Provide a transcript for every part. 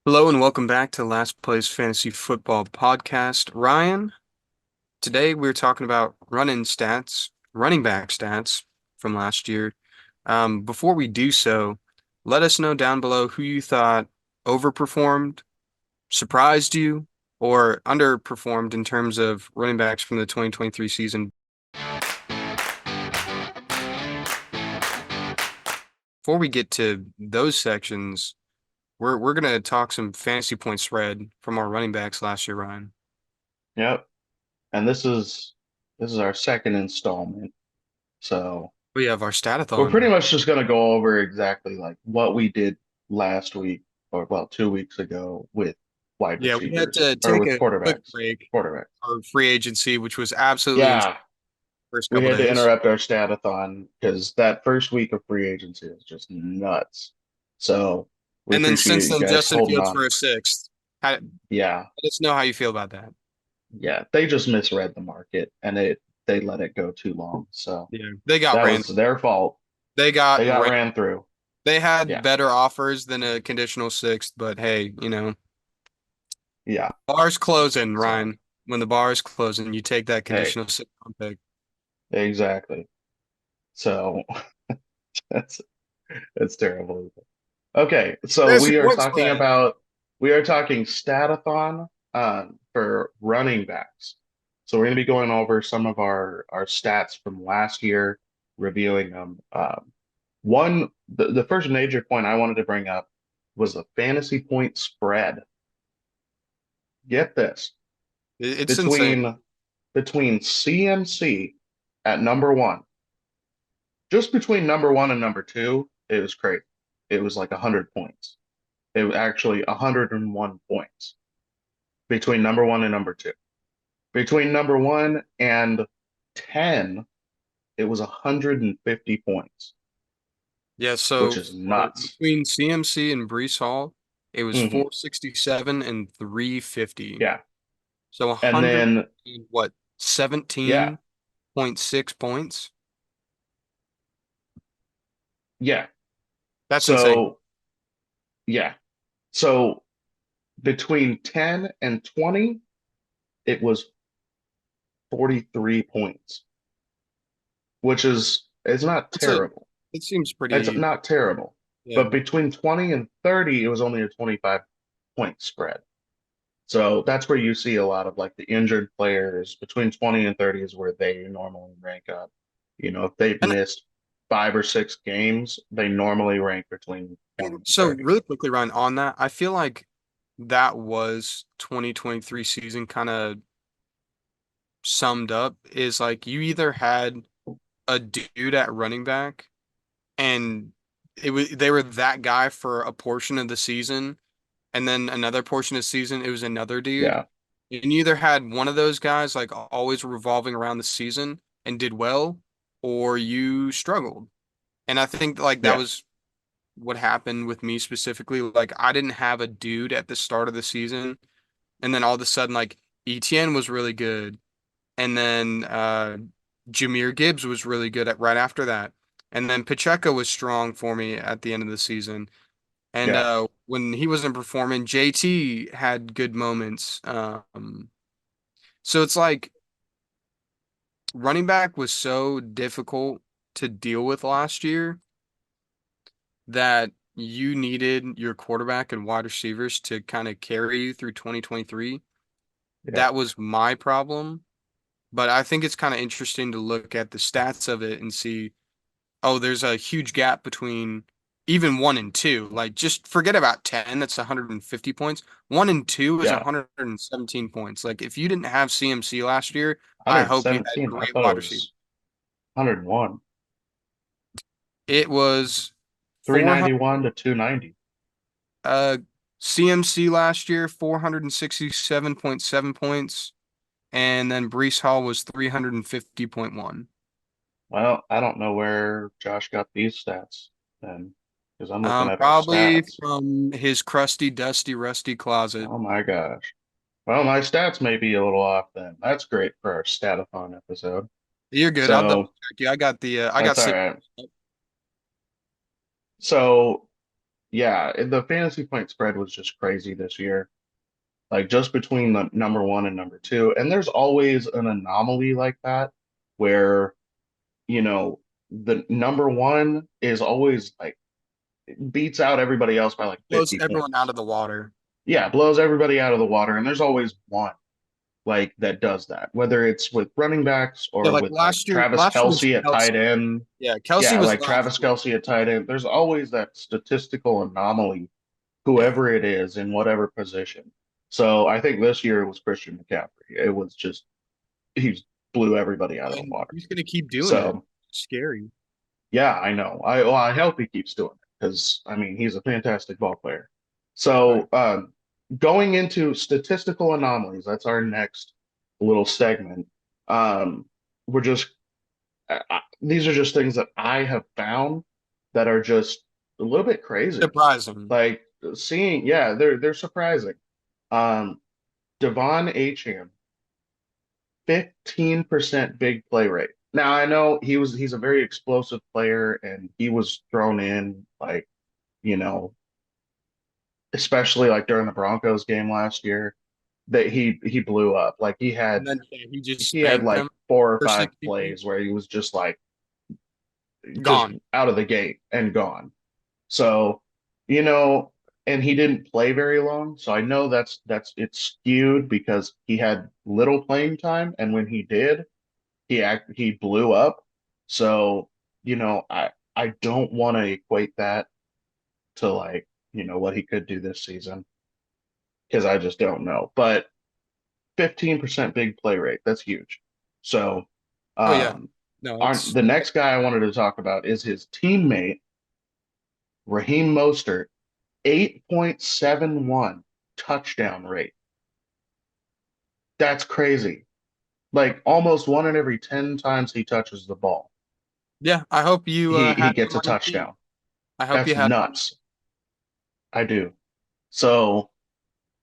Hello and welcome back to Last Place Fantasy Football Podcast. Ryan, today we're talking about running back stats from last year. Before we do so, let us know down below who you thought overperformed, surprised you, or underperformed in terms of running backs from the 2023 season. Before we get to those sections, we're gonna talk some fantasy point spread from our running backs last year, Ryan. Yep. And this is our second installment. So We have our we're pretty stat-a-thon. much just gonna go over exactly like what we did last week or well, 2 weeks ago with wide Yeah, we had receivers to or take with a quick quarterbacks. break Quarterbacks. for free agency, which was absolutely insane Yeah, the first we couple had to days. interrupt our stat-a-thon because that first week of free agency is just nuts. So we And then since appreciate you then, guys Justin holding Fields on. for a sixth. Let Yeah, us know how you feel about that. yeah. They just misread the market and they let it go too long. So Yeah, they got that ran. was their fault. They got They got ran. ran through. They had Yeah. better offers than a conditional sixth, but hey, Yeah. bar's closing, So, Ryan. When the bar is closing, you take that hey, conditional sixth round pick. exactly. So that's that's terrible. Okay, so Fantasy point spread. we are talking stat-a-thon for running backs. So we're going to be going over some of our stats from last year, reviewing them. The first major point I wanted to bring up was the fantasy point spread. Get this. It's insane. Between between CMC at number one. Just between number one and number two, it was crazy. It was like 100 points. It was actually 101 points between number one and number two. Between number one and 10, it was 150 points, Yeah, which so is for nuts. between CMC and Brees Hall, it was Hmm. 467 and 350. Yeah. So And 100, then, what, yeah, 17.6 points? yeah. That's insane. So, yeah. So between 10 and 20, it was 43 points, which is not That's a terrible. it seems It's pretty, not terrible. yeah. But between 20 and 30, it was only a 25 point spread. So that's where you see a lot of like the injured players between 20 and 30 is where they normally rank up. If they've And missed 5 or 6 games, they normally rank between 20 and so 30. really quickly, Ryan, on that, I feel like that was 2023 season kind of summed up is like you either had a dude at running back and they were that guy for a portion of the season, and then another portion of the season it was another dude. Yeah. And you either had one of those guys like always revolving around the season and did well, or you struggled. And I think like that Yeah. was what happened with me specifically. Like I didn't have a dude at the start of the season, and then all of a sudden like ETN was really good, and then Jahmyr Gibbs was really good at right after that. And then Pacheco was strong for me at the end of the season. And Yeah. when he wasn't performing, JT had good moments. So it's like running back was so difficult to deal with last year that you needed your quarterback and wide receivers to kind of carry you through 2023. Yeah. That was my problem. But I think it's kind of interesting to look at the stats of it and see, oh, there's a huge gap between even one and two. Like, just forget about 10, that's 150 points. One and two is Yeah. 117 points. Like, if you didn't have CMC last year, I hope you had 117. I great thought it wide receiver. was 101. It was 400, 391 to 290. uh, CMC last year, 467.7 points. And then Brees Hall was 350.1. Well, I don't know where Josh got these stats then, because I'm looking at our Probably stats. from his crusty, dusty, rusty closet. Oh my gosh. Well, my stats may be a little off then. That's great for our stat-a-thon episode. You're good. I'll double So check you. I got that's all six. right. So yeah, the fantasy point spread was just crazy this year. Like just between the number one and number two. And there's always an anomaly like that where, you know, the number one is always like beats out everybody else by like Blows 50 everyone out points. of the water. Yeah, blows everybody out of the water. And there's always one like that does that, whether it's with running backs Yeah, or like with like last year. Travis Last year was Kelsey at tight Kelsey. end. Yeah, Kelsey Yeah, was like last Travis year. Kelsey at tight end. There's always that statistical anomaly, Yeah, whoever it is in whatever position. So I think this year it was Christian McCaffrey. It was just he blew everybody out of the and water. he's gonna keep doing it. So Scary. yeah, I know. I hope he keeps doing it because I mean he's a fantastic ball player. Right. So going into statistical anomalies, that's our next little segment. Um, we're just these are just things that I have found that are just a little bit crazy. Surprising. Like seeing, yeah, they're surprising. Um, Devon Achane, 15% big play rate. Now I know he's a very explosive player and he was thrown in like, you know, especially like during the Broncos game last year that he blew up. Like And then yeah, he just he had spanked like them four or for five 60 plays points. where he was just like just Gone. out of the gate and gone. So, you know, and he didn't play very long. So I know that's it's skewed because he had little playing time, and when he did, he blew up. So, I don't want to equate that to like, what he could do this season because I just don't know. But 15% big play rate, that's huge. So, Oh yeah. um, No, the next guy I wanted to talk about is his teammate, Raheem Mostert, 8.71 touchdown rate. That's crazy. Like almost one in every 10 times he touches the ball, yeah. I hope you he had him gets a on your team. touchdown. I hope That's you had him on your nuts. team. I do. So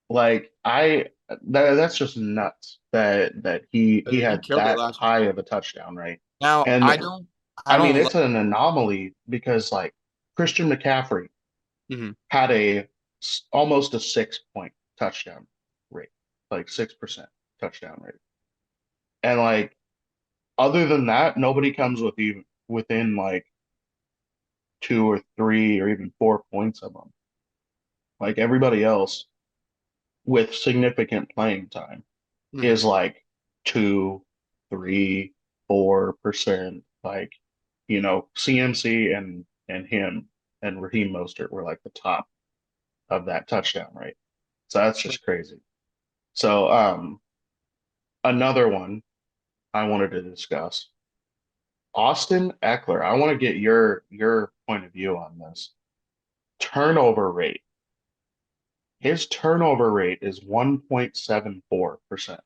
like that's just nuts that he He had killed it that last high year. of a touchdown rate. Now And I I mean don't love. it's an anomaly because like Christian McCaffrey Mhm. had almost a 6 point touchdown rate, like 6% touchdown rate. And like other than that, nobody comes with even within like two or three or even 4 points of them. Like everybody else with significant playing time is Mhm. like 2, 3, 4%. Like, CMC and him and Raheem Mostert were like the top of that touchdown rate. So that's just crazy. So another one I wanted to discuss. Austin Eckler. I want to get your point of view on this. Turnover rate. His turnover rate is 1.74%.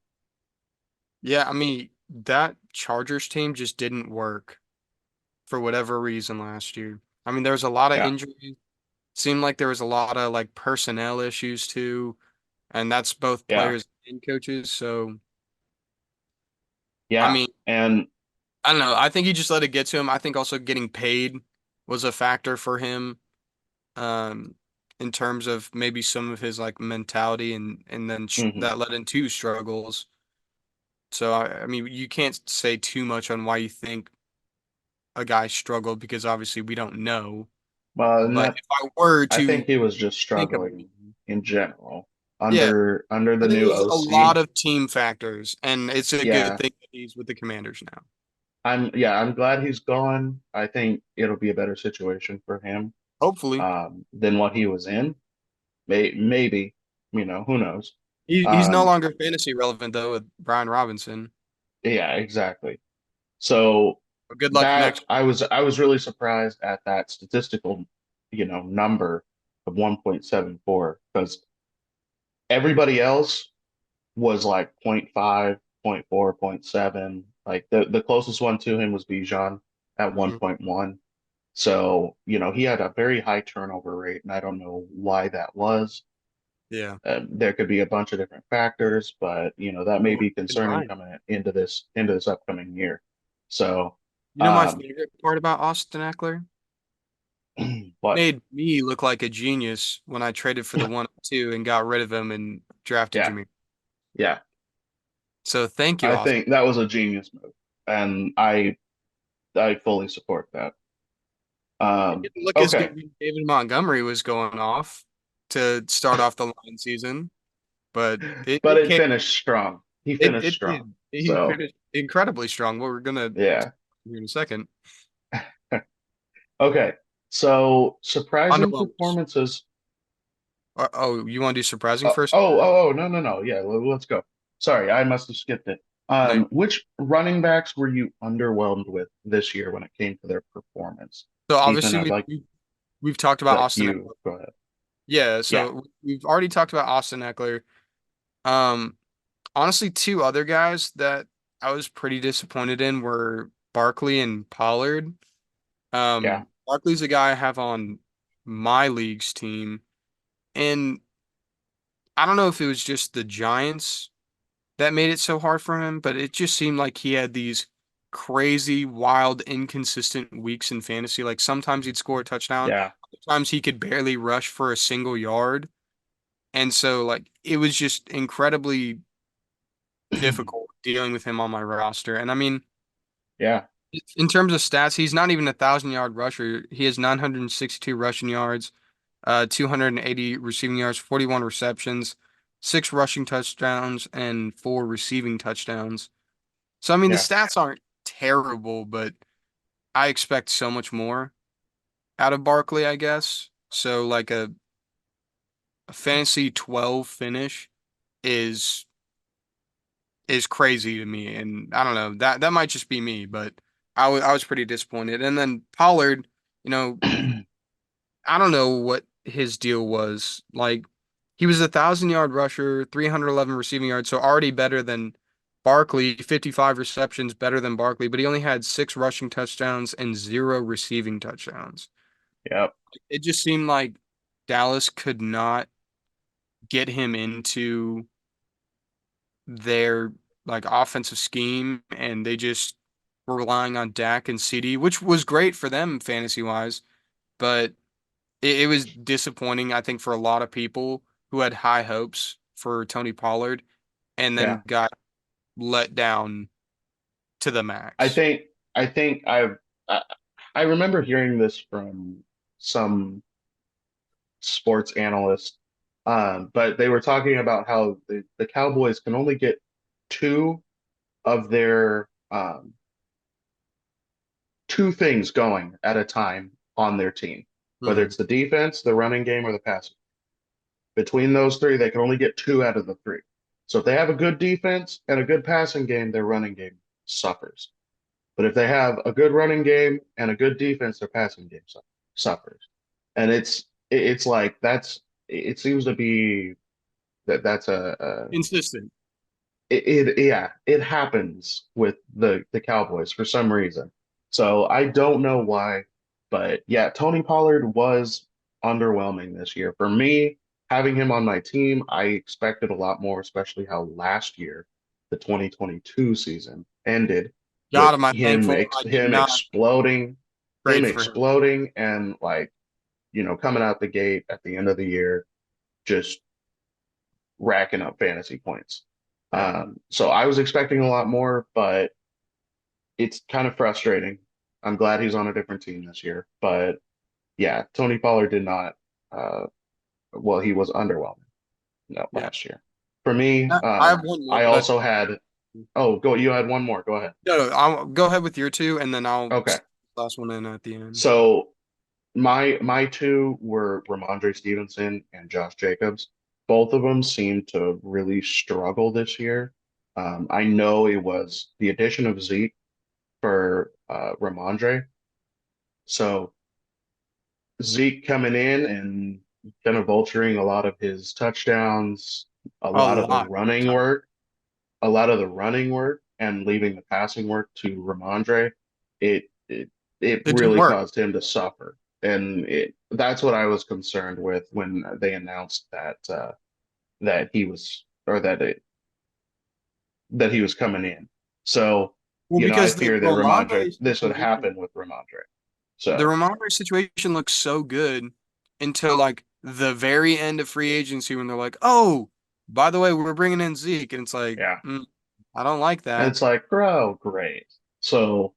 Yeah, I mean that Chargers team just didn't work for whatever reason last year. I mean, there was a lot of Yeah. injuries. Seemed like there was a lot of like personnel issues too, and that's both Yeah. players and coaches. So, I Yeah. mean, And I don't know. I think he just let it get to him. I think also getting paid was a factor for him, um, in terms of maybe some of his like mentality and then mhm. that led into struggles. So, I mean, you can't say too much on why you think a guy struggled because obviously we don't know. Well, But if I were I think to he was just think of struggling in general yeah, under I the think new there's a lot OC. of team factors, and it's a good Yeah. thing that he's with the Commanders now. I'm glad he's gone. I think it'll be a better situation for him Hopefully, than what he was in. Maybe, who knows? he's no Um, longer fantasy relevant though with Brian Robinson. yeah, exactly. So But good luck that next. I was really surprised at that statistical, number of 1.74 because everybody else was like zero point 0.5, zero point 0.4, zero point 0.7. Like the closest one to him was Bijan at Mhm. 1.1. So, he had a very high turnover rate, and I don't know why that was. Yeah, There could be a bunch of different factors, but that may be concerning combined. coming into this upcoming year. So, You know my um, favorite part about Austin Eckler? But Made me look like a genius when I traded for the 102 and got rid of him and drafted yeah, Jameer. yeah, So thank you, I Austin. think that was a genius move, and I fully support that. It didn't look as Okay, good when David Montgomery was going off to start off the line season, but it, but it it came. finished strong. He It finished it strong. did. He So finished incredibly strong. What we're gonna yeah. here in a second. Okay. So surprising Underwhelmers. performances. Oh, you want to do surprising first? No, no, no. Yeah, let's go. Sorry, I must have skipped it. No. Which running backs were you underwhelmed with this year when it came to their performance? So Ethan, obviously I'd like we've talked about let Austin you Eckler. go ahead. Yeah, Yeah, so we've already talked about Austin Eckler. Um, Honestly, two other guys that I was pretty disappointed in were Barkley and Pollard. yeah, Barkley's a guy I have on my league's team, and I don't know if it was just the Giants that made it so hard for him, but it just seemed like he had these crazy, wild, inconsistent weeks in fantasy. Like sometimes he'd score a touchdown, yeah. sometimes he could barely rush for a single yard. And so like it was just incredibly difficult dealing with him on my roster. And I mean, Yeah, in terms of stats, he's not even a 1,000 yard rusher. He has 962 rushing yards, 280 receiving yards, 41 receptions, six rushing touchdowns, and four receiving touchdowns. So, I mean, the yeah. stats aren't terrible, but I expect so much more out of Barkley, I guess. So, like a fantasy 12 finish is crazy to me, and I don't know that might just be me, but I was pretty disappointed. And then Pollard, you know, I don't know what his deal was. Like he was a 1,000 yard rusher, 311 receiving yards, so already better than Barkley, 55 receptions, better than Barkley, but he only had six rushing touchdowns and zero receiving touchdowns. Yep. It just seemed like Dallas could not get him into their like offensive scheme, and they just were relying on Dak and CD, which was great for them fantasy wise, but it was disappointing, I think, for a lot of people who had high hopes for Tony Pollard and Yeah. then got let down to the I max. think I think I, I remember hearing this from some sports analyst, but they were talking about how the Cowboys can only get two of their two things going at a time on their team, whether Hmm. it's the defense, the running game, or the passing. Between those three, they can only get two out of the three. So if they have a good defense and a good passing game, their running game suffers. But if they have a good running game and a good defense, their passing game suffers. And it's like it seems to be that's a Consistent. yeah, it happens with the Cowboys for some reason. So I don't know why, but yeah, Tony Pollard was underwhelming this year. For me, having him on my team, I expected a lot more, especially how last year, the 2022 season ended God, with am I thankful I did not him trade for him. exploding and like, coming out the gate at the end of the year, just racking up fantasy points. Yeah. So I was expecting a lot more, but it's kind of frustrating. I'm glad he's on a different team this year, but yeah, Tony Pollard did not. Uh, well, he was underwhelming no, Yeah. last year. For me, I have one more, I but I also had. Oh, go. You had one more. Go ahead. no, no, I'll go ahead with your two, and then I'll Okay. last one in at the end. So my two were Ramondre Stevenson and Josh Jacobs. Both of them seemed to really struggle this year. I know it was the addition of Zeke for Ramondre. So Zeke coming in and kind of vulturing a lot of his touchdowns, a A lot of the lot. running work, a lot of the running work, and leaving the passing work to Ramondre. It it it It didn't really work. caused him to suffer, and that's what I was concerned with when they announced that he was or that he was coming in. So, Well, I because the fear that Ramondre This would situation happen with Ramondre. the So Ramondre situation looks so good until like the very end of free agency when they're like, "Oh, by the way, we're bringing in Zeke," and it's like, yeah, I don't like and that. it's like, bro, great. So,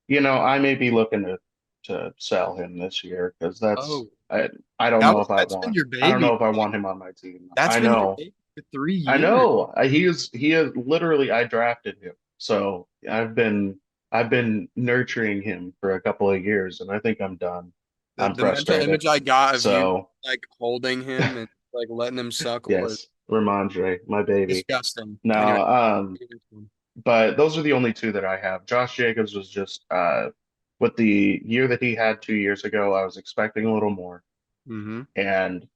I may be looking to sell him this year because Oh, I don't know if that's been your I don't know baby. if I want him on my team. That's been your baby for three I years. know. He is literally I drafted him. So I've been nurturing him for a couple of years and I think I'm done. I'm The mental frustrated. image I got of you So like holding him and like letting him suckle is yes, Ramondre, my baby. disgusting. Anyway, No, but those are the only two that I have. Josh Jacobs was just with the year that he had 2 years ago, I was expecting a little more, hmm and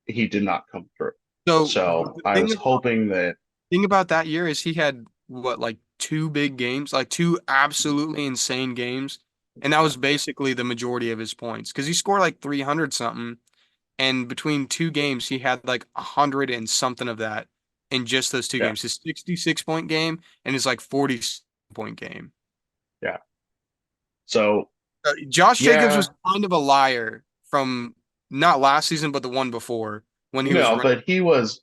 he did not come through. So So the I was hoping that thing about that year is he had what like two big games, like two absolutely insane games, and that yeah, was basically the majority of his points because he scored like 300 something, and between two games he had like 100 and something of that in just those two yeah, games, his 66-point game and his like 40-point game. yeah. So Josh Jacobs yeah, was kind of a liar from not last season, but the one before when he was no, running. but he was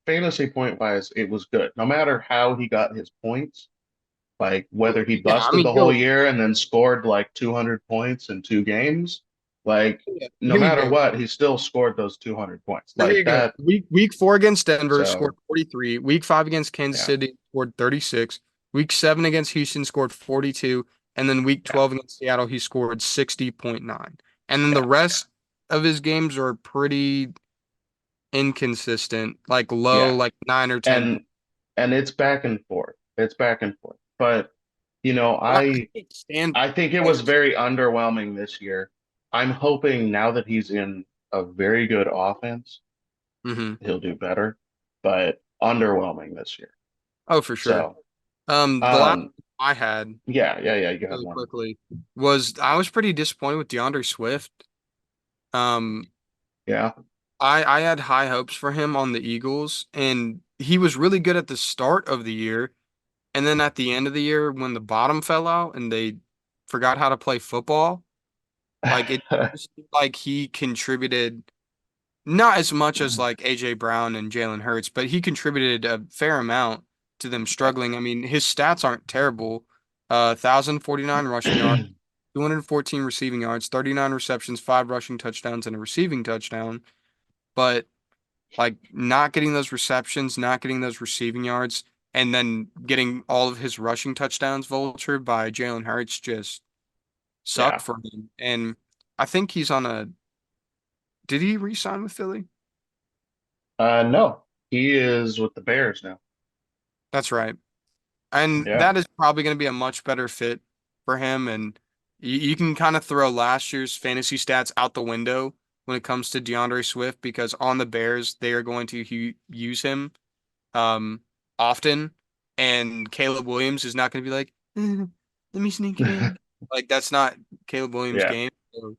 fantasy point wise, it was good. No matter how he got his points, like whether he Yeah, I busted mean, the whole year and then scored like 200 points in 2 games, like no here you matter go. what, he still scored those 200 points. So here Like you go. that. Week four against Denver scored So 43. Week five against Kansas yeah, City scored 36. Week seven against Houston scored 42. And then week yeah, 12 against Seattle, he scored 60.9. And then the yeah, rest of his games are pretty inconsistent, like low, yeah. like 9 or 10. And it's back and forth. It's back and forth. But you know, I can't stand I think it was players. very underwhelming this year. I'm hoping now that he's in a very good offense, hmm he'll do better, but underwhelming this year. Oh, for sure. So, The last um, I had yeah, yeah, yeah, you had really one. quickly was I was pretty disappointed with DeAndre Swift. Um, Yeah. I had high hopes for him on the Eagles, and he was really good at the start of the year, and then at the end of the year when the bottom fell out and they forgot how to play football, like it just seemed like he contributed not as much as like AJ Brown and Jalen Hurts, but he contributed a fair amount to them struggling. I mean, his stats aren't terrible. 1,049 rushing yards, 214 receiving yards, 39 receptions, five rushing touchdowns, and a receiving touchdown. But like not getting those receptions, not getting those receiving yards, and then getting all of his rushing touchdowns vultured by Jalen Hurts just sucked Yeah. for him. And I think he's on a, did he re-sign with Philly? No, he is with the Bears now. That's right. And Yeah. that is probably going to be a much better fit for him. And you can kind of throw last year's fantasy stats out the window when it comes to DeAndre Swift because on the Bears, they are going to use him um, often. And Caleb Williams is not going to be like, let me sneak it in. Like, that's not Caleb Williams' Yeah. game. So,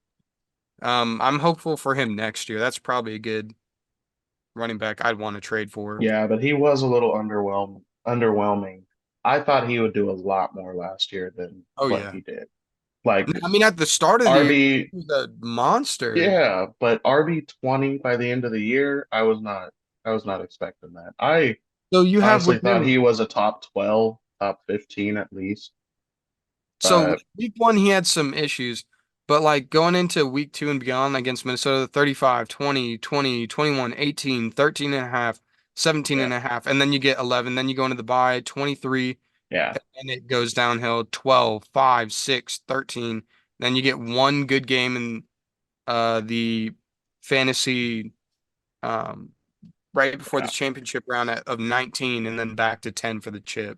I'm hopeful for him next year. That's probably a good running back I'd want to trade for. Yeah, but he was a little underwhelming. I thought he would do a lot more last year than Oh, what yeah. he did. Like I mean, at the start of the year, RB, he was a monster. yeah, but RB 20 by the end of the year, I was not expecting that. I So you have honestly with thought he him. was a top 12, top 15 at least. So But week one, he had some issues, but like going into week two and beyond against Minnesota, 35, 20, 20, 21, 18, 13 and a half, 17 yeah, and a half, and then you get 11. Then you go into the bye, 23, yeah, and it goes downhill, 12, 5, 6, 13. Then you get one good game in the fantasy um, right before the yeah, championship round of 19, and then back to 10 for the chip.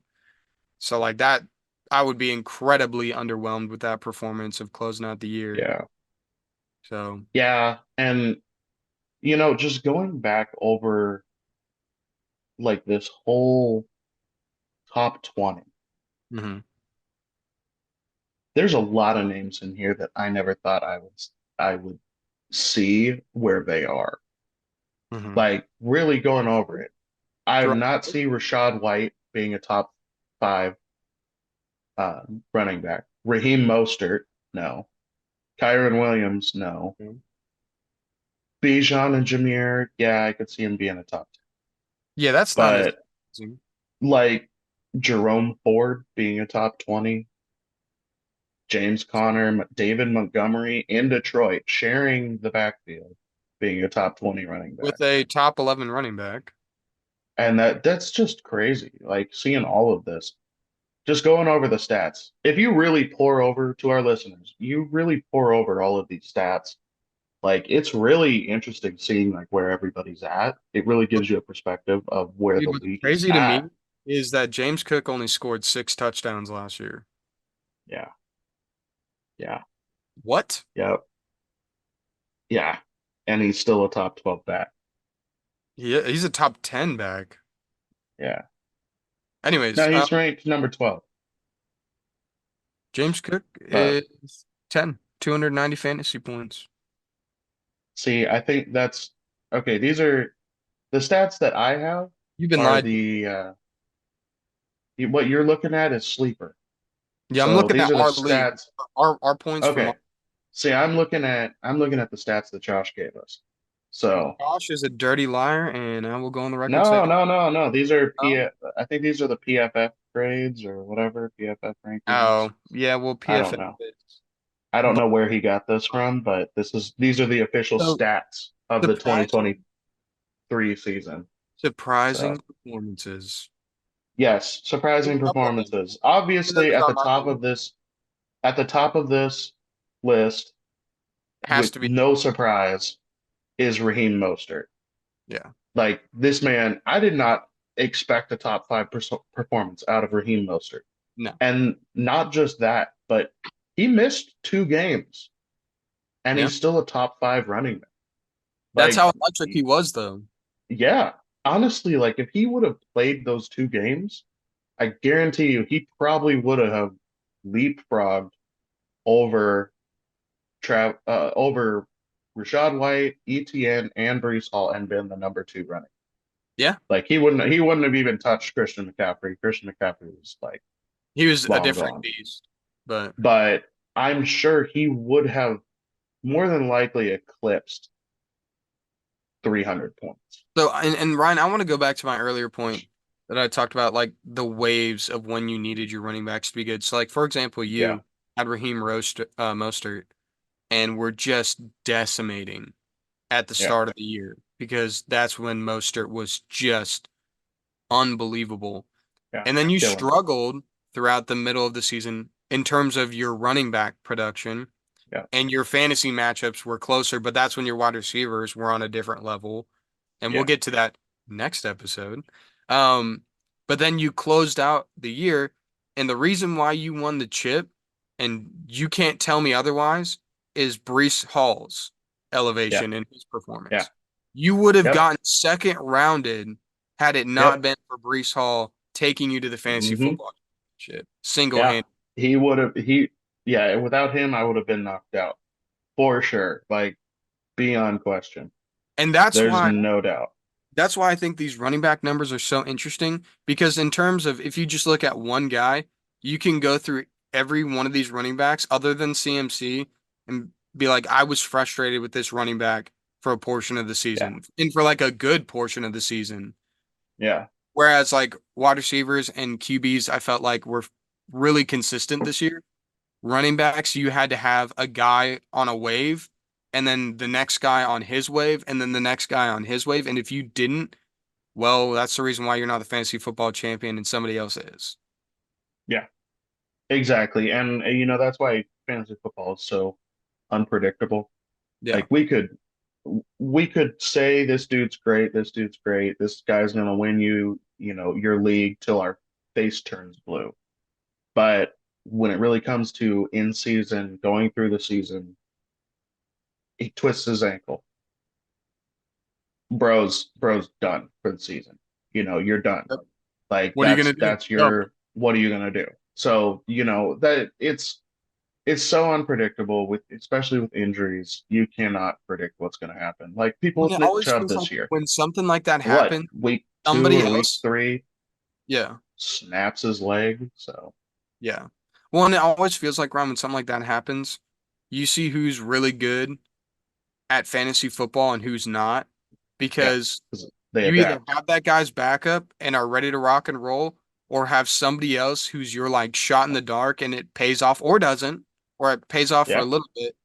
So like that, I would be incredibly underwhelmed with that performance of closing out the year. yeah, So, yeah. And just going back over like this whole top 20, hmm there's a lot of names in here that I never thought I would see where they are. hmm Like really going over it. I have Throw, not seen Rashad White being a top five uh, running back. Raheem Mostert. No. Kyron Williams, no. Mhm. Bijan and Jameer, yeah, I could see him being a top 10. Yeah, that's not as But amazing. like Jerome Ford being a top 20, James Conner, David Montgomery in Detroit sharing the backfield, being a top 20 running back. With a top 11 running back. And that's just crazy. Like seeing all of this, just going over the stats. If you really pour over to our listeners, you really pour over all of these stats. Like it's really interesting seeing like where everybody's at. It really gives you a perspective of where Dude, the what's league is crazy to at. me is that James Cook only scored 6 touchdowns last year. Yeah, yeah, What? yeah, yeah. And he's still a top 12 back. He's a top 10 back. Yeah. Anyways, No, he's ranked number 12. James Cook But is 10, 290 fantasy points. see, I think that's okay. These are the stats that I have You've been are lied to. the what you're looking at is sleeper. Yeah, I'm So looking these at are the our league. stats. Our points from Okay. See, I'm looking at the stats that Josh gave us. So Josh is a dirty liar, and I will go on the record no, saying, no, no, no. These are no. I think these are the PFF grades or whatever, PFF rankings. Oh, yeah, well, I don't PFF know. is. I don't But know where he got this from, but these are the official so stats of the surprising, 2023 season. surprising So performances. yes, A surprising couple of them. performances. One of them Obviously, is on my team. at the top of this list, Has with to be. no surprise, is Raheem Mostert. Yeah. Like this man, I did not expect a top five performance out of Raheem Mostert. No. And not just that, but he missed 2 games and Yeah. he's still a top five running back. That's Like, how electric he was, though. yeah, honestly, like if he would have played those 2 games, I guarantee you he probably would have leapfrogged over over Rashad White, ETN, and Breece Hall and been the number 2 running. Yeah. Like he wouldn't have even touched Christian McCaffrey. Christian McCaffrey was like He was a long different gone. beast. But But I'm sure he would have more than likely eclipsed 300 points. so, and Ryan, I want to go back to my earlier point that I talked about, like the waves of when you needed your running backs to be good. So, like, for example, Yeah, you had Mostert and were just decimating at the yeah, start of the year because that's when Mostert was just unbelievable. yeah. And then you Killing it. struggled throughout the middle of the season in terms of your running back production Yeah, and your fantasy matchups were closer, but that's when your wide receivers were on a different level. And we'll yeah, get to that next episode. Um, but then you closed out the year, and the reason why you won the chip, and you can't tell me otherwise, is Breece Hall's yeah, elevation in his yeah. performance. You would have Yep, gotten second rounded had it not yep. been for Breece Hall taking you to the fantasy Hmm. football championship Yeah. single-handed. He would have yeah, without him I would have been knocked out for sure. Like beyond question. And There's no doubt. that's why I think these running back numbers are so interesting because in terms of if you just look at one guy, you can go through every one of these running backs other than CMC and be like, I was frustrated with this running back for a portion of the Yeah, season and for like a good portion of the season. yeah, Whereas like wide receivers and QBs, I felt like were really consistent this year. Running backs, you had to have a guy on a wave and then the next guy on his wave and then the next guy on his wave. And if you didn't, well, that's the reason why you're not the fantasy football champion and somebody else is. yeah. Exactly. And that's why fantasy football is so unpredictable. Yeah. Like we could say this dude's great, this dude's great, this guy's gonna win you, your league till our face turns blue. But when it really comes to in season, going through the season, he twists his ankle. Bro's done for the season. You're done. Yep. Like What are you that's gonna do? that's No. your what are you gonna do? So, that it's so unpredictable with especially with injuries. You cannot predict what's gonna happen. Like people When with it Nick always Chubb feels like this year. when something like that What, happens, week two somebody or week else, three, yeah, snaps his leg. So yeah. Well, and it always feels like, Ron, when something like that happens, you see who's really good at fantasy football and who's not, Yeah, because 'cause they you either adapt. have that guy's backup and are ready to rock and roll, or have somebody else who's your like shot in the dark and it pays off or doesn't, or it pays off for a Yeah. little bit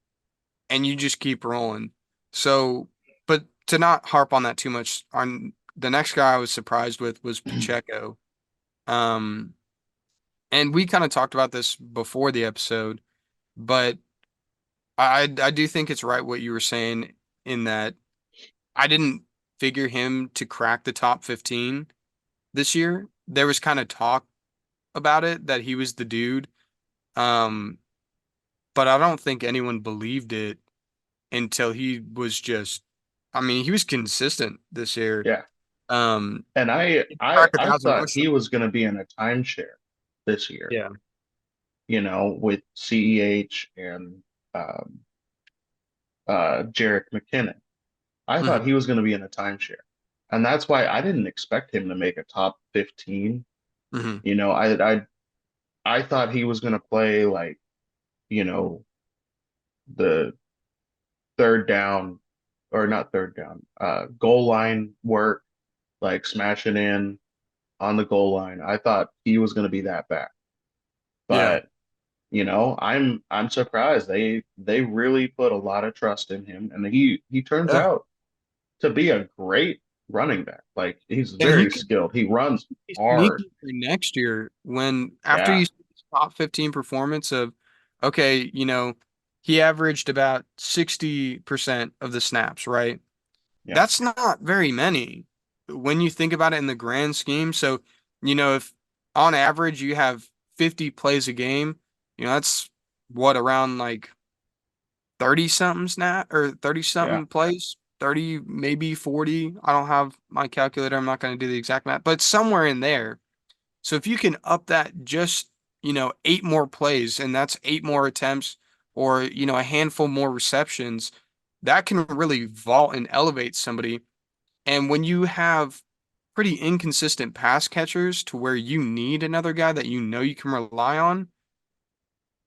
and you just keep rolling. So, but to not harp on that too much, on the next guy I was surprised with was Pacheco. Um, and we kind of talked about this before the episode, but I do think it's right what you were saying in that I didn't figure him to crack the top 15 this year. There was kind of talk about it that he was the dude. Um, but I don't think anyone believed it until he was just, I mean, he was consistent this year. Yeah. Um, And I he I cracked a I thousand thought he rushing. was going to be in a timeshare this year, Yeah. with CEH and um, Jarek McKinnon. I thought Hmm. he was going to be in a timeshare. And that's why I didn't expect him to make a top 15. Hmm. You know, I thought he was going to play like, you know, the third down or not third down, goal line work, like smashing in on the goal line. I thought he was going to be that back. Yeah. But, I'm surprised. They really put a lot of trust in him and he turns Yeah. out to be a great running back. Like he's And he very could skilled. He runs be hard. sneaky for next year when after Yeah. you see his top 15 performance of, okay, he averaged about 60% of the snaps, right? Yeah. That's not very many when you think about it in the grand scheme. So, if on average you have 50 plays a game, that's what around like 30 something snap or 30 Yeah. something plays, 30, maybe 40. I don't have my calculator. I'm not going to do the exact math, but somewhere in there. So if you can up that just, eight more plays and that's eight more attempts or, a handful more receptions, that can really vault and elevate somebody. And when you have pretty inconsistent pass catchers to where you need another guy that you can rely on,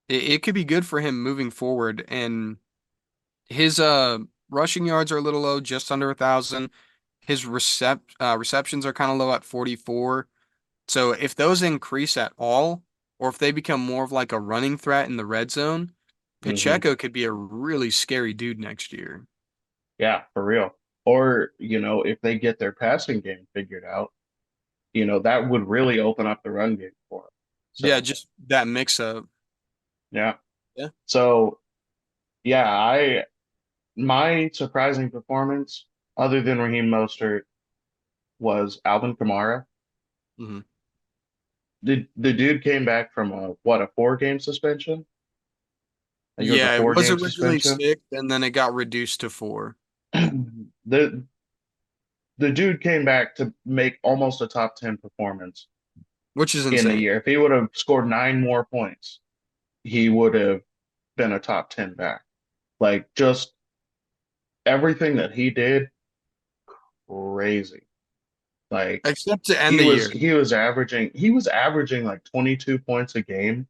it could be good for him moving forward. And his rushing yards are a little low, just under 1,000. His receptions are kind of low at 44. So if those increase at all, or if they become more of like a running threat in the red zone, Hmm. Pacheco could be a really scary dude next year. Yeah, for real. Or, if they get their passing game figured out, that would really open up the run game for them. Yeah, So, just that mix up. yeah. Yeah. So, yeah, my surprising performance, other than Raheem Mostert, was Alvin Kamara. Hmm. The dude came back from a 4-game suspension? I think it was a Yeah, it was 4-game originally suspension. 6, and then it got reduced to 4, The the dude came back to make almost a top 10 performance which is in the insane. year. If he would have scored 9 more points, he would have been a top 10 back. Like just everything that he did, crazy. Like Except to end he the was year. he was averaging like 22 points a game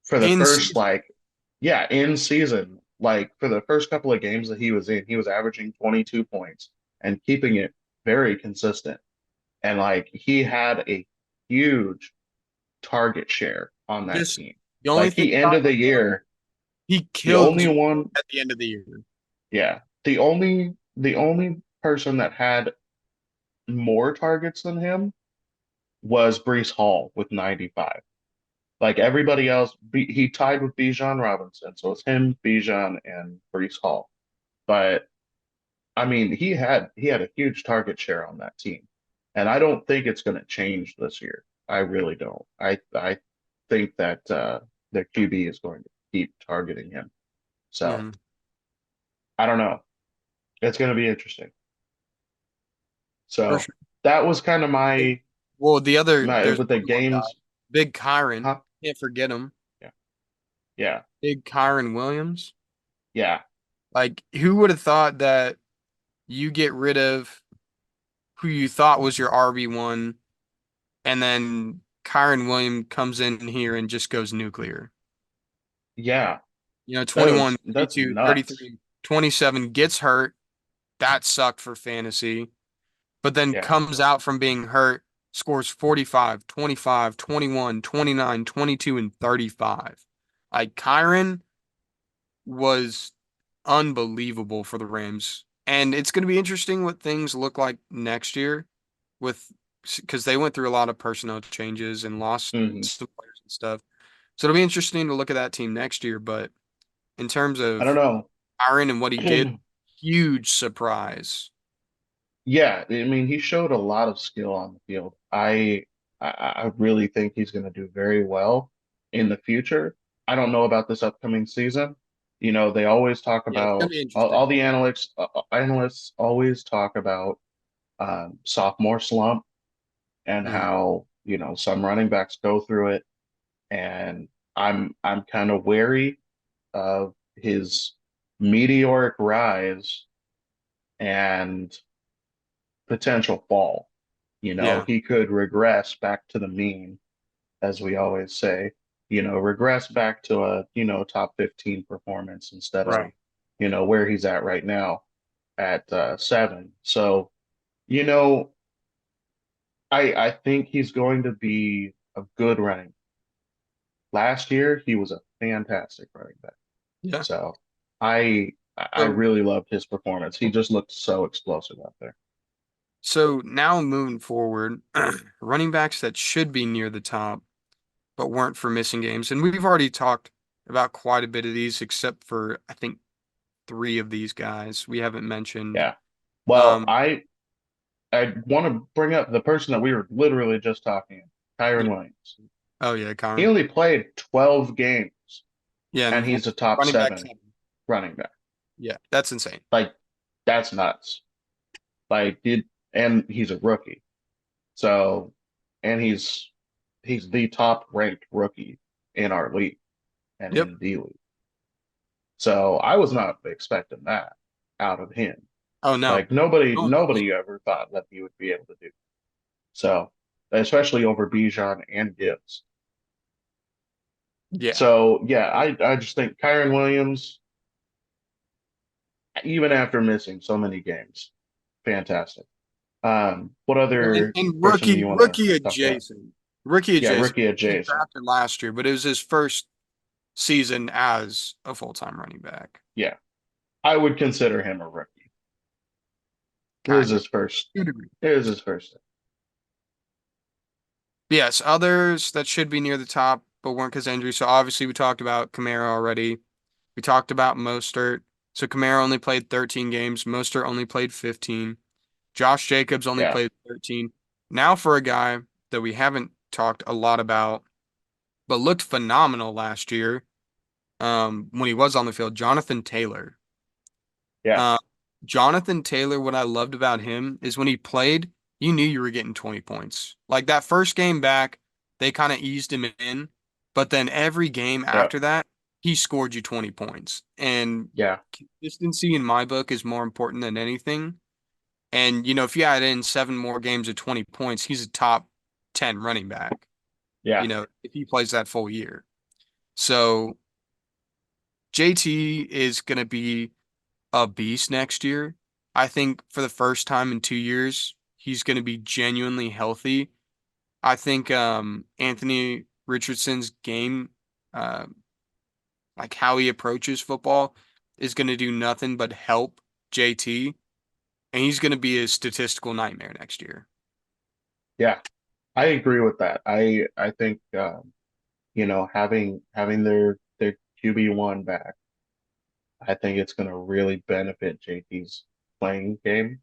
for the In first season. in season, like for the first couple of games that he was in, he was averaging 22 points and keeping it very consistent. And like he had a huge target share on that Just team. the only Like thing he about ended the him though, year, he the killed only you one, at the end of the year. yeah, the only person that had more targets than him was Brees Hall with 95. Like everybody else, he tied with Bijan Robinson. So it's him, Bijan, and Brees Hall. But I mean, he had a huge target share on that team. And I don't think it's going to change this year. I really don't. I think that their QB is going to keep targeting him. So Hmm. I don't know. It's going to be interesting. For So sure. that was kind of Hey, my well, my there's with the one more guy. games. Big Kyron. Huh? Can't forget him. Yeah. Yeah. Big Kyron Williams. Yeah. Like, who would have thought that you get rid of who you thought was your RB1, and then Kyron Williams comes in here and just goes nuclear? Yeah. 21, That's 32, nuts. 33, 27, gets hurt. That sucked for fantasy. But then Yeah. comes out from being hurt, scores 45, 25, 21, 29, 22, and 35. Like Kyron was unbelievable for the Rams. And it's going to be interesting what things look like next year with because they went through a lot of personnel changes and lost Hmm. some players and stuff. So it'll be interesting to look at that team next year. But in terms I don't of know. Aaron and what he did, huge surprise. Yeah, I mean, he showed a lot of skill on the field. I really think he's going to do very well in the future. I don't know about this upcoming season. They always talk Yeah, it's gonna about be all interesting. the analysts always talk about sophomore slump and Mhm. how, some running backs go through it. And I'm kind of wary of his meteoric rise and potential fall. Yeah, He could regress back to the mean, as we always say, regress back to a, top 15 performance instead of, right. where he's at right now at 7. So, you know, I think he's going to be a good running. Last year, he was a fantastic running back. Yeah. So I So really loved his performance. He just looked so explosive out there. so now moving forward, running backs that should be near the top but weren't for missing games. And we've already talked about quite a bit of these, except for I think three of these guys we haven't mentioned. Yeah. Well, Um, I want to bring up the person that we were literally just talking, yeah. Kyron Williams. Oh yeah, He Connor. only played 12 games Yeah, and and he's a top running back 7 seven. running back. Yeah, that's insane. Like, that's nuts. Like, and he's a rookie. So, and he's the top ranked rookie in our league and Yep. in the league. So I was not expecting that out of him. Oh no. Like nobody, Oh, nobody ever thought that he would be able to do. So, especially over Bijan and Gibbs. yeah. So yeah, I just think Kyron Williams, even after missing so many games, fantastic. What Well, and, other and person do rookie you want to rookie talk about? adjacent. Rookie Yeah, adjacent. rookie He was adjacent. drafted last year, but it was his first season as a full-time running back. Yeah, I would consider him a rookie. It was Kind of. his first. To a degree. It was his first. Yes, others that should be near the top, but weren't because of injury. So obviously we talked about Kamara already. We talked about Mostert. So Kamara only played 13 games. Mostert only played 15. Josh Jacobs only Yeah, played 13. Now for a guy that we haven't talked a lot about, but looked phenomenal last year, when he was on the field, Jonathan Taylor. yeah, Uh, Jonathan Taylor, what I loved about him is when he played, you knew you were getting 20 points. Like that first game back, they kind of eased him in, but then every game yeah, after that, he scored you 20 points. And yeah, consistency in my book is more important than anything. And, if you add in seven more games of 20 points, he's a top 10 running back, yeah, if he plays that full year. So JT is going to be a beast next year. I think for the first time in 2 years, he's going to be genuinely healthy. I think Anthony Richardson's game, uh, like how he approaches football, is going to do nothing but help JT, and he's going to be a statistical nightmare next year. yeah. I agree with that. I think having their QB1 back, I think it's going to really benefit JT's playing game,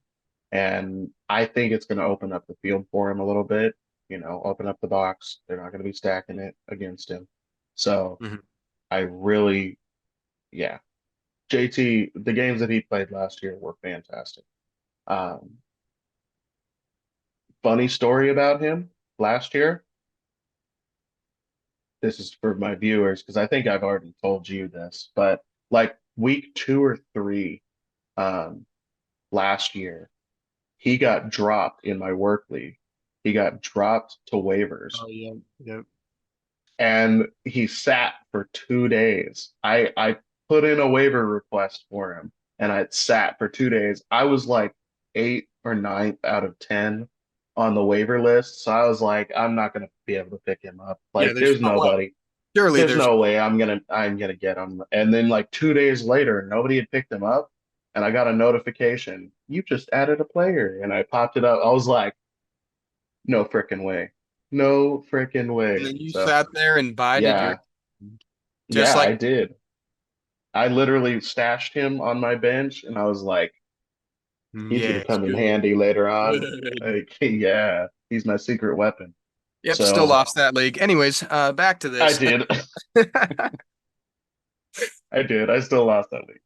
and I think it's going to open up the field for him a little bit. Open up the box. They're not going to be stacking it against him. So Mhm. I really, yeah, JT, the games that he played last year were fantastic. Um, Funny story about him last year. This is for my viewers because I think I've already told you this, but like week 2 or 3 um, last year, he got dropped in my work league. He got dropped to waivers Oh yeah, yeah. and he sat for 2 days. I put in a waiver request for him, and I sat for 2 days. I was like eight or ninth out of 10 on the waiver list. So I was like, I'm not gonna be able to pick him up. Yeah, Like, there's well, nobody. surely There's there's no way I'm gonna get him. And then like 2 days later, nobody had picked him up, and I got a notification. You just added a player, and I popped it up. I was like, no freaking way. No freaking and way. then you So sat there and bided your yeah, just yeah, like I did. I literally stashed him on my bench, and I was like, he's gonna yes, come in good. handy later on. Good. Like, yeah, he's my secret weapon. Yep, still So lost that league. Anyways, back to I this. did. I did. I still lost that league.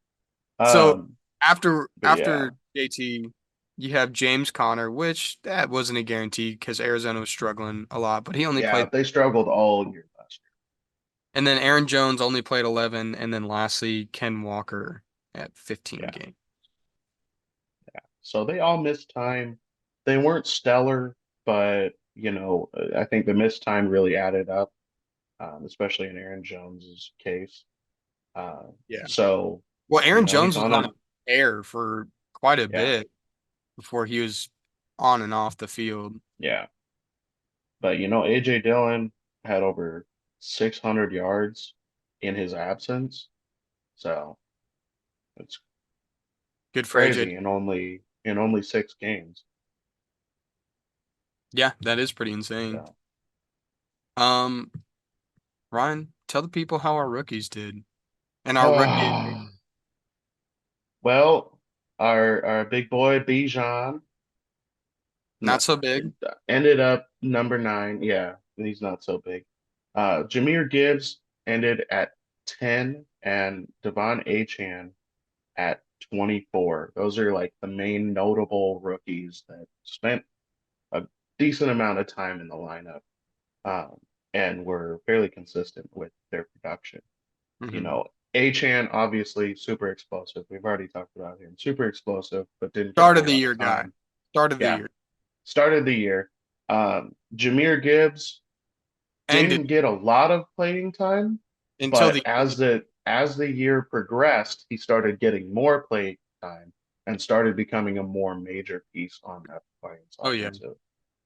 So Um, but yeah, after JT, you have James Conner, which that wasn't a guarantee because Arizona was struggling a lot, but he only yeah, played. they struggled all year last And then Aaron Jones only played 11, and then lastly Ken Walker at 15 year. Yeah. games. So they all missed time. They weren't stellar, but I think the missed time really added up, especially in Aaron Jones's case. Uh, Yeah. so, Well, Aaron he's Jones was on on a an air for quite a yeah, bit before he was on and off the field. yeah. But AJ Dillon had over 600 yards in his absence. So it's Good for AJ. crazy in only 6 games. Yeah, that is pretty insane. So Um, Ryan, tell the people how our rookies did and our rookie. well, our big boy Bijan Not no, so big. ended up number 9. Yeah, he's not so big. Jameer Gibbs ended at 10 and Devon Achan at 24. Those are like the main notable rookies that spent a decent amount of time in the lineup, um, and were fairly consistent with their production. You Hmm. know, Achan obviously super explosive. We've already talked about him. Super explosive, but didn't get a Start of whole the lot of year guy. time. Start of the Yeah, year. started the year. Jameer Gibbs Ended didn't get a lot of playing time, until but the end. as the year progressed, he started getting more playing time and started becoming a more major piece on that Lions Oh yeah.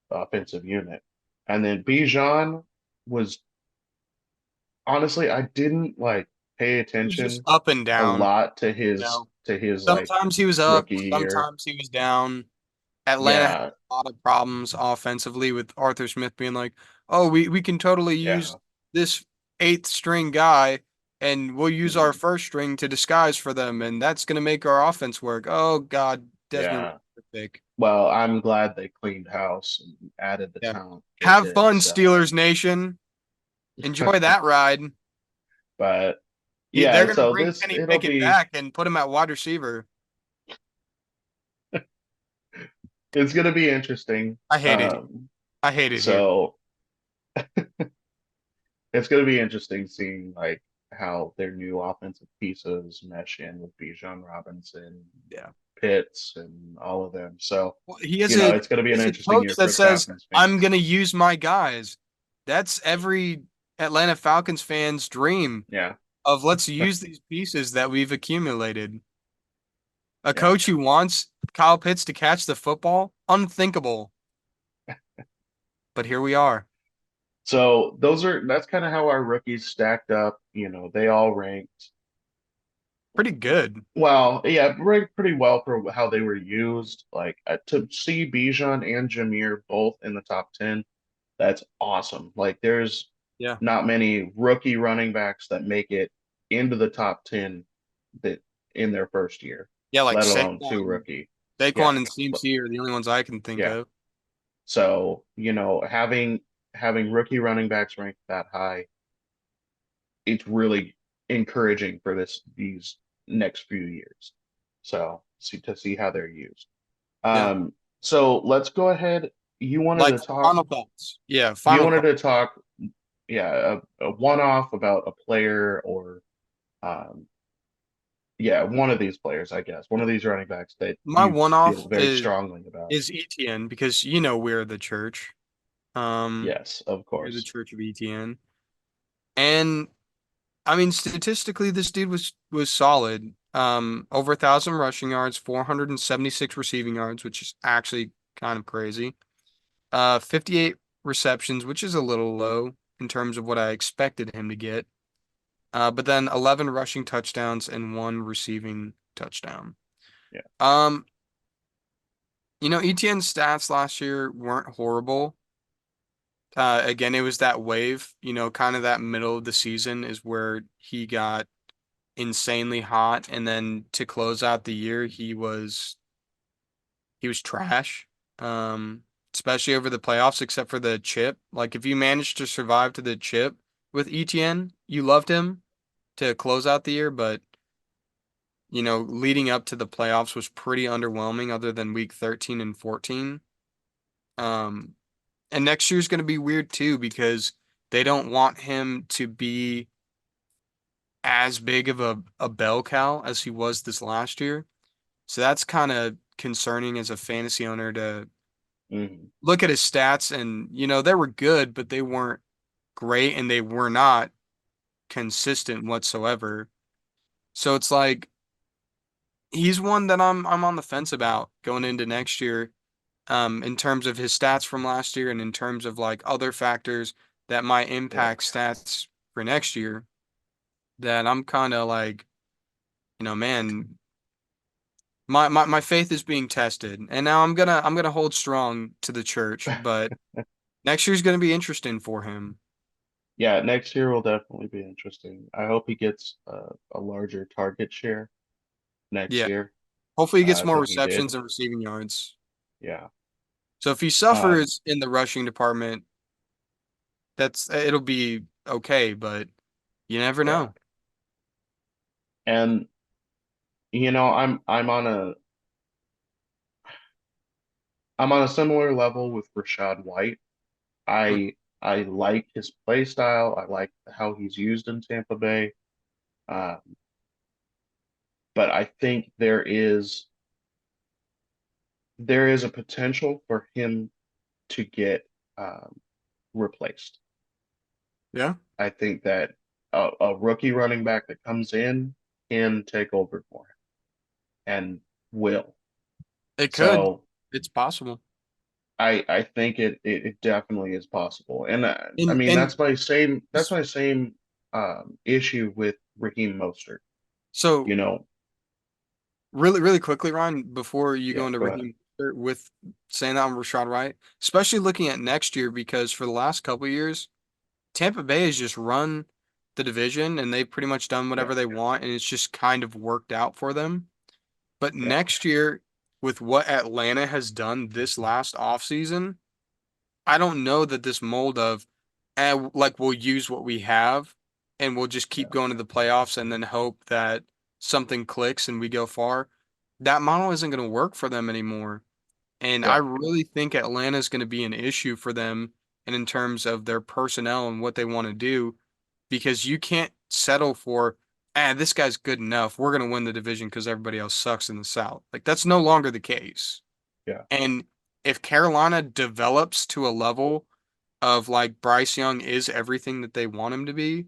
offensive unit. And then Bijan was honestly, I didn't like pay He was just attention up and a down. lot to You his know, to his like sometimes he was up, rookie year. sometimes he was down. Atlanta had Yeah, a lot of problems offensively with Arthur Smith being like, "Oh, we can totally use yeah, this eighth string guy, and we'll use our mhm, first string to disguise for them, and that's gonna make our offense work." Oh God, Desmond yeah. Ridder pick. Well, I'm glad they cleaned house and added the Yeah. talent they Have did. fun, So, Steelers Nation. Enjoy that ride. but They're yeah, gonna so bring this Kenny it'll Pickett be back and put him at wide receiver. it's gonna be interesting. I hate it. I hate it here. So it's gonna be interesting seeing like how their new offensive pieces mesh in with Bijan Robinson, Yeah. Pitts, and all of them. So, Well, it's gonna be he an has a interesting coach year that for the says, Falcons "I'm fans. gonna use my guys." That's every Atlanta Falcons fan's dream Yeah, of let's use these pieces that we've accumulated. A yeah. coach who wants Kyle Pitts to catch the football? Unthinkable. But here we are. So that's kind of how our rookies stacked up. They all ranked Pretty good. well, yeah, ranked pretty well for how they were used. Like, to see Bijan and Jameer both in the top 10, that's awesome. Like, there's Yeah. not many rookie running backs that make it into the top 10 that in their first year, Yeah, like let alone two rookie. Saquon Yeah. and CMC are the only ones I can think Yeah. of. So, having rookie running backs ranked that high, it's really encouraging for these next few years. So, see how they're used. Yeah. So let's go ahead. You wanted Like to talk, final thoughts. Yeah, you final wanted thoughts. to talk, yeah, a one-off about a player or um yeah, one of these players, I guess. One of these running backs that My you one feel off very strongly about. is ETN because we're the church. Yes, of We're the course. church of ETN. And I mean, statistically, this dude was solid. Over 1,000 rushing yards, 476 receiving yards, which is actually kind of crazy. 58 receptions, which is a little low in terms of what I expected him to get. But then 11 rushing touchdowns and one receiving touchdown. Yeah. Um, ETN's stats last year weren't horrible. Again, it was that wave, kind of that middle of the season is where he got insanely hot, and then to close out the year, he was trash. Um, Especially over the playoffs, except for the chip. Like if you managed to survive to the chip with ETN, you loved him to close out the year, but leading up to the playoffs was pretty underwhelming other than week 13 and 14. Um, and next year's going to be weird too because they don't want him to be as big of a bell cow as he was this last year. So that's kind of concerning as a fantasy owner to Hmm. look at his stats and, they were good, but they weren't great and they were not consistent whatsoever. So it's like he's one that I'm on the fence about going into next year, in terms of his stats from last year and in terms of like other factors that might Yeah. impact stats for next year that I'm kind of like, man, my faith is being tested. And now I'm gonna hold strong to the church, but next year's gonna be interesting for him. Yeah, next year will definitely be interesting. I hope he gets a larger target share next Yeah. year Hopefully he gets more than he did. receptions and receiving yards. Yeah. So if he Um, suffers in the rushing department, it'll be okay, but you never yeah. know. And I'm on a similar level with Rashad White. Mm. I like his play style. I like how he's used in Tampa Bay. Um, but I think there is a potential for him to get replaced. Yeah, I think that a rookie running back that comes in can take over for him and will. it could. So It's possible. I think it definitely is possible. And I And mean and that's my same issue with Raheem Mostert. so You know, really, really quickly, Ryan, before you go yeah, into go ahead. Raheem with saying that on Rashad Wright, especially looking at next year, because for the last couple of years, Tampa Bay has just run the division and they've pretty much done Yeah, whatever they want, and it's just kind of worked out for them. But yeah, next year, with what Atlanta has done this last offseason, I don't know that this mold of, like, we'll use what we have and we'll just keep yeah, going to the playoffs and then hope that something clicks and we go far. That model isn't going to work for them anymore. And I yeah, really think Atlanta is going to be an issue for them and in terms of their personnel and what they want to do because you can't settle for, this guy's good enough. We're going to win the division because everybody else sucks in the South. Like, that's no longer the case. yeah, And if Carolina develops to a level of like Bryce Young is everything that they want him to be,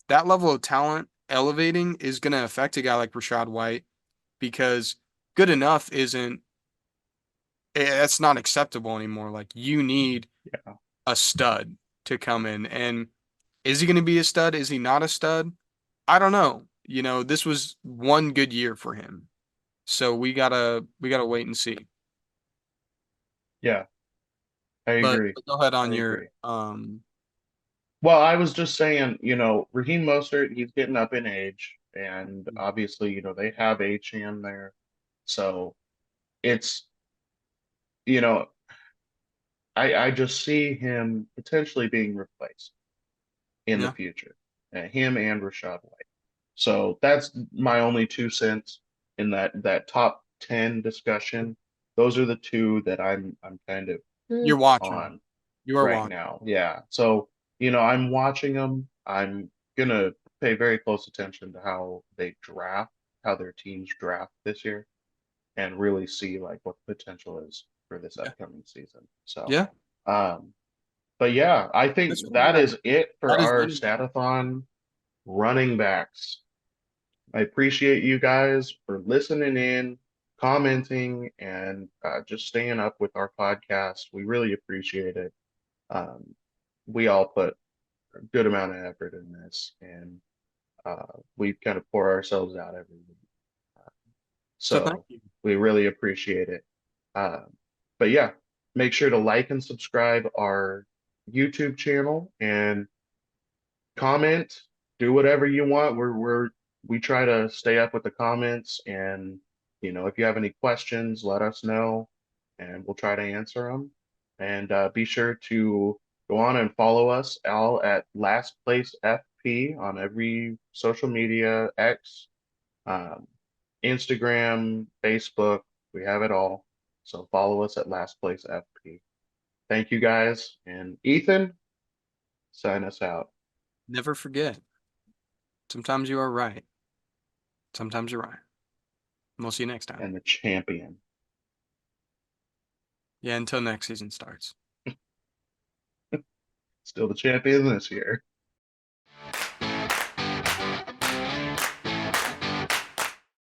that level of talent elevating is going to affect a guy like Rashad White because good enough isn't, that's not acceptable anymore. Like you need yeah, a stud to come in. And is he going to be a stud? Is he not a stud? I don't know. This was one good year for him. So we gotta wait and see. yeah. I But agree. go ahead I on your agree. Well, I was just saying, Raheem Mostert, he's getting up in age, and obviously, they have H-Chan there. So it's, you know, I just see him potentially being replaced in the yeah. future, him and Rashad White. So that's my only 2 cents in that top 10 discussion. Those are the two that I'm kind of You're watching. on You are right watching. now. Yeah. So, I'm watching them. I'm gonna pay very close attention to how their teams draft this year, and really see like what the potential is for this Yeah. upcoming season. So, Yeah. um, but yeah, I That's think cool. that Well, is it for that is our literally stat-a-thon running backs. I appreciate you guys for listening in, commenting, and just staying up with our podcast. We really appreciate it. Um, we all put a good amount of effort in this, and we kind of pour ourselves out every week. So thank So you. we really appreciate it. Uh, but yeah, make sure to like and subscribe our YouTube channel and comment, do whatever you want. We try to stay up with the comments, and if you have any questions, let us know and we'll try to answer them. And be sure to go on and follow us all at Last Place FP on every social media, X, um, Instagram, Facebook. We have it all. So follow us at Last Place FP. Thank you guys. And Ethan, sign us out. Never forget. Sometimes you are right. Sometimes you're right. We'll see you next time. And the champion. Yeah, until next season starts. Still the champion this year.